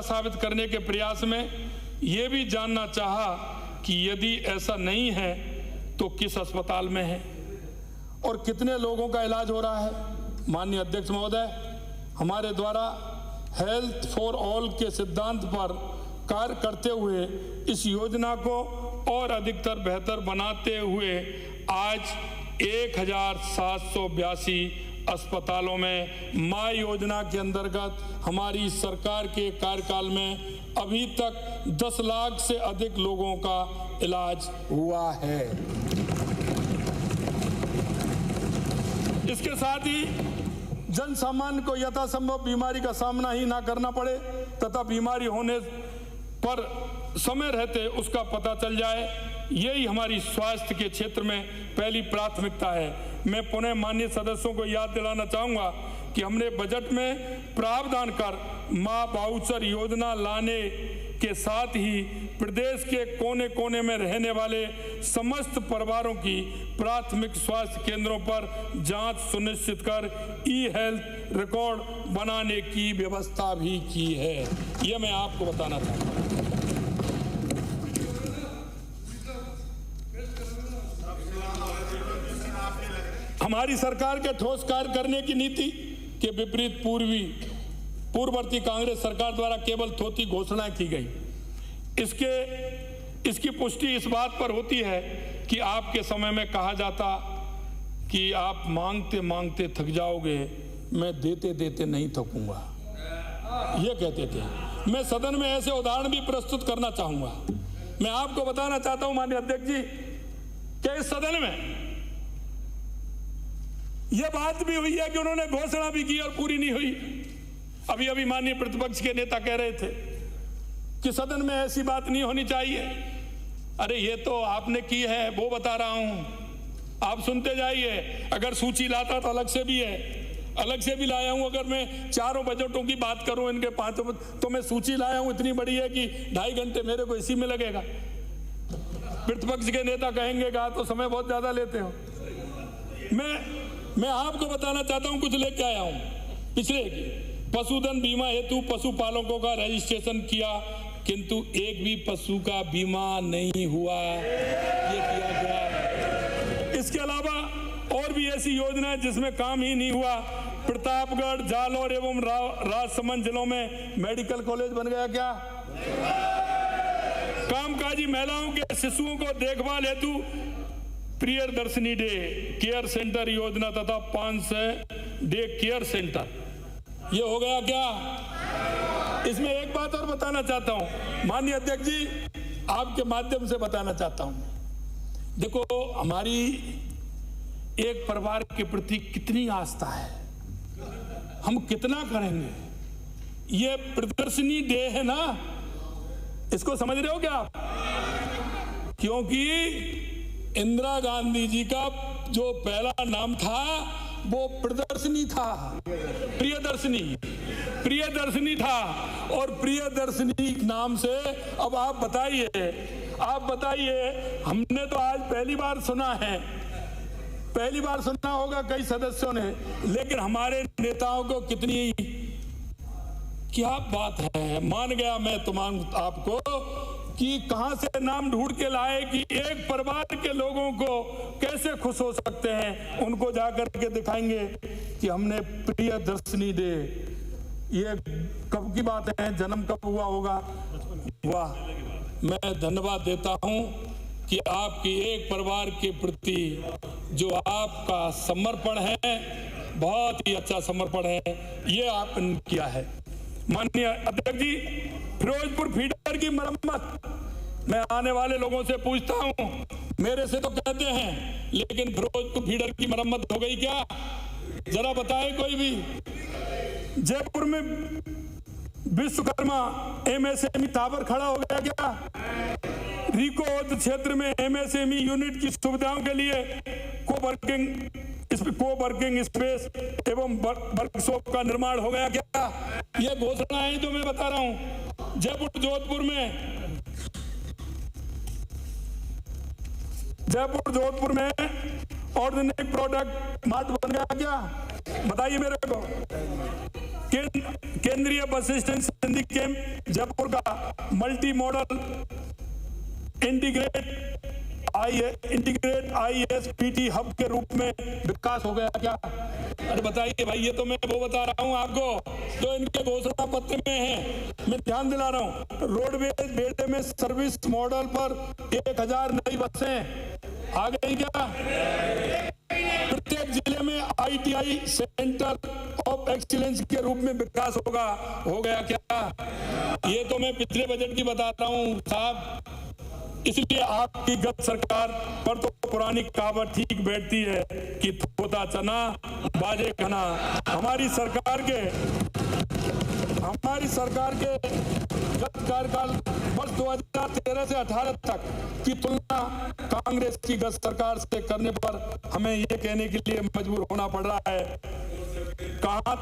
साबित करने के प्रयास में ये भी जानना चाहा कि यदि ऐसा नहीं है तो किस अस्पताल में है और कितने लोगों का इलाज हो रहा है। माननीय अध्यक्ष महोदय, हमारे द्वारा हेल्थ फॉर ऑल के सिद्धांत पर कार्य करते हुए इस योजना को और अधिकतर बेहतर बनाते हुए आज 1782 अस्पतालों में माँ योजना के अंतर्गत हमारी सरकार के कार्यकाल में अभी तक 10 लाख से अधिक लोगों का इलाज हुआ है। इसके साथ ही जन सामान्य को यथासंभव बीमारी का सामना ही ना करना पड़े तथा बीमारी होने पर समय रहते उसका पता चल जाए, यही हमारी स्वास्थ्य के क्षेत्र में पहली प्राथमिकता है। मैं पुनः माननीय सदस्यों को याद दिलाना चाहूँगा कि हमने बजट में प्रावधान कर माँ वाउचर योजना लाने के साथ ही प्रदेश के कोने कोने में रहने वाले समस्त परिवारों की प्राथमिक स्वास्थ्य केंद्रों पर जांच सुनिश्चित कर ई हेल्थ रिकॉर्ड बनाने की व्यवस्था भी की है। यह मैं आपको बताना चाहता हूँ। हमारी सरकार के ठोस कार्य करने की नीति के विपरीत पूर्ववर्ती कांग्रेस सरकार द्वारा केवल थोथी घोषणाएं की गई। इसकी पुष्टि इस बात पर होती है कि आपके समय में कहा जाता कि आप मांगते मांगते थक जाओगे, मैं देते देते नहीं थकूंगा, ये कहते थे। मैं सदन में ऐसे उदाहरण भी प्रस्तुत करना चाहूंगा। मैं आपको बताना चाहता हूं माननीय अध्यक्ष जी कि इस सदन में यह बात भी हुई है कि उन्होंने घोषणा भी की और पूरी नहीं हुई। अभी अभी माननीय प्रतिपक्ष के नेता कह रहे थे कि सदन में ऐसी बात नहीं होनी चाहिए। अरे ये तो आपने की है, वो बता रहा हूं, आप सुनते जाइए। अगर सूची लाता तो अलग से भी है, अलग से भी लाया हूं। अगर मैं चारों बजटों की बात करूं इनके पांचों, तो मैं सूची लाया हूं इतनी बड़ी है कि 2.5 घंटे मेरे को इसी में लगेगा। प्रतिपक्ष के नेता कहेंगे कहा तो समय बहुत ज्यादा लेते हो। मैं आपको बताना चाहता हूं, कुछ लेके आया हूं। पिछले पशुधन बीमा हेतु पशुपालकों का रजिस्ट्रेशन किया, किंतु एक भी पशु का बीमा नहीं हुआ, ये किया गया। इसके अलावा और भी ऐसी योजनाएं जिसमें काम ही नहीं हुआ। प्रतापगढ़, जालौर एवं राजसमंद जिलों में मेडिकल कॉलेज बन गया क्या? कामकाजी महिलाओं के शिशुओं को देखभाल हेतु प्रियदर्शिनी डे केयर सेंटर योजना तथा 500 डे केयर सेंटर, ये हो गया क्या? इसमें एक बात और बताना चाहता हूं माननीय अध्यक्ष जी, आपके माध्यम से बताना चाहता हूं। देखो, हमारी एक परिवार के प्रति कितनी आस्था है, हम कितना करेंगे। ये प्रियदर्शिनी डे है ना, इसको समझ रहे हो क्या आप? क्योंकि इंदिरा गांधी जी का जो पहला नाम था वो प्रियदर्शिनी था, प्रियदर्शिनी था। और प्रियदर्शिनी नाम से अब आप बताइए, हमने तो आज पहली बार सुना है, पहली बार सुना होगा कई सदस्यों ने, लेकिन हमारे नेताओं को कितनी क्या बात है। मान गया मैं आपको कि कहां से नाम ढूंढ के लाए कि एक परिवार के लोगों को कैसे खुश हो सकते हैं, उनको जाकर के दिखाएंगे कि हमने प्रियदर्शिनी डे। ये कब की बात है, जन्म कब हुआ होगा? वाह, मैं धन्यवाद देता हूं कि आपकी एक परिवार के प्रति जो आपका समर्पण है, बहुत ही अच्छा समर्पण है, ये आपने किया है। माननीय अध्यक्ष जी, फिरोजपुर फीडर की मरम्मत, मैं आने वाले लोगों से पूछता हूं, मेरे से तो कहते हैं, लेकिन फिरोजपुर फीडर की मरम्मत हो गई क्या? जरा बताए कोई भी। जयपुर में विश्वकर्मा MSME टावर खड़ा हो गया क्या? रिको क्षेत्र में MSME यूनिट की सुविधाओं के लिए कोवर्किंग स्पेस एवं वर्कशॉप का निर्माण हो गया क्या? ये घोषणाएं जो मैं बता रहा हूं। जयपुर जोधपुर में ऑर्गेनिक प्रोडक्ट मार्ट बन गया क्या? बताइए मेरे को। केंद्रीय bus stand Sindhi camp Jaipur का multi modal integrate ISPT hub के रूप में विकास हो गया क्या? अरे बताइए भाई, ये तो मैं वो बता रहा हूं आपको जो इनके घोषणा पत्र में है। मैं ध्यान दिला रहा हूं। रोडवेज बेड़े में सर्विस मॉडल पर 1000 नई बसें आ गई क्या? प्रत्येक जिले में ITI सेंटर ऑफ एक्सीलेंस के रूप में विकास हो गया क्या? ये तो मैं पिछले बजट की बता रहा हूं साहब। इसलिए आपकी गत सरकार पर तो पुरानी कहावत ठीक बैठती है कि थोथा चना बाजे खाना। हमारी सरकार के गत कार्यकाल वर्ष 2013 से 18 तक की तुलना कांग्रेस की गत सरकार से करने पर हमें ये कहने के लिए मजबूर होना पड़ रहा है, कहां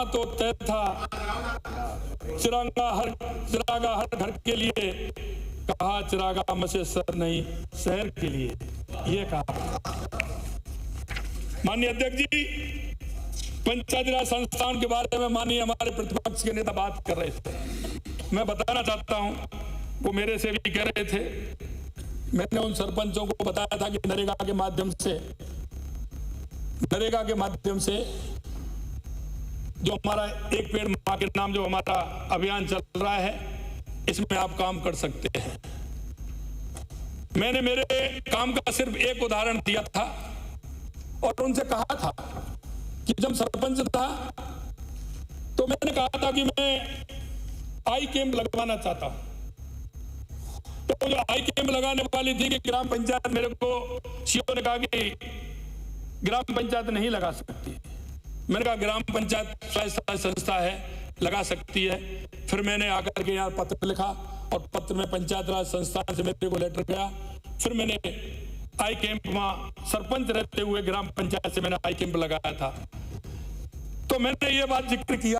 तो तय था चिरागा हर घर के लिए, कहा चिरागा मसेसर नहीं शहर के लिए, ये कहा। माननीय अध्यक्ष जी, पंचायत राज संस्थान के बारे में माननीय हमारे प्रतिपक्ष के नेता बात कर रहे थे। मैं बताना चाहता हूं, वो मेरे से भी कह रहे थे। मैंने उन सरपंचों को बताया था कि नरेगा के माध्यम से जो हमारा एक पेड़ मां के नाम जो हमारा अभियान चल रहा है, इसमें आप काम कर सकते हैं। मैंने मेरे काम का सिर्फ एक उदाहरण दिया था और उनसे कहा था कि जब सरपंच था तो मैंने कहा था कि मैं आई कैंप लगवाना चाहता हूं। तो जो आई कैंप लगाने वाली थी कि ग्राम पंचायत, मेरे को सीओ ने कहा कि ग्राम पंचायत नहीं लगा सकती। मैंने कहा ग्राम पंचायत स्वायत्त संस्था है, लगा सकती है। फिर मैंने आकर के यहाँ पत्र लिखा और पत्र में पंचायत राज संस्थान से मेरे को लेटर गया। फिर मैंने आई कैंप वहां सरपंच रहते हुए ग्राम पंचायत से मैंने आई कैंप लगाया था। तो मैंने ये बात जिक्र किया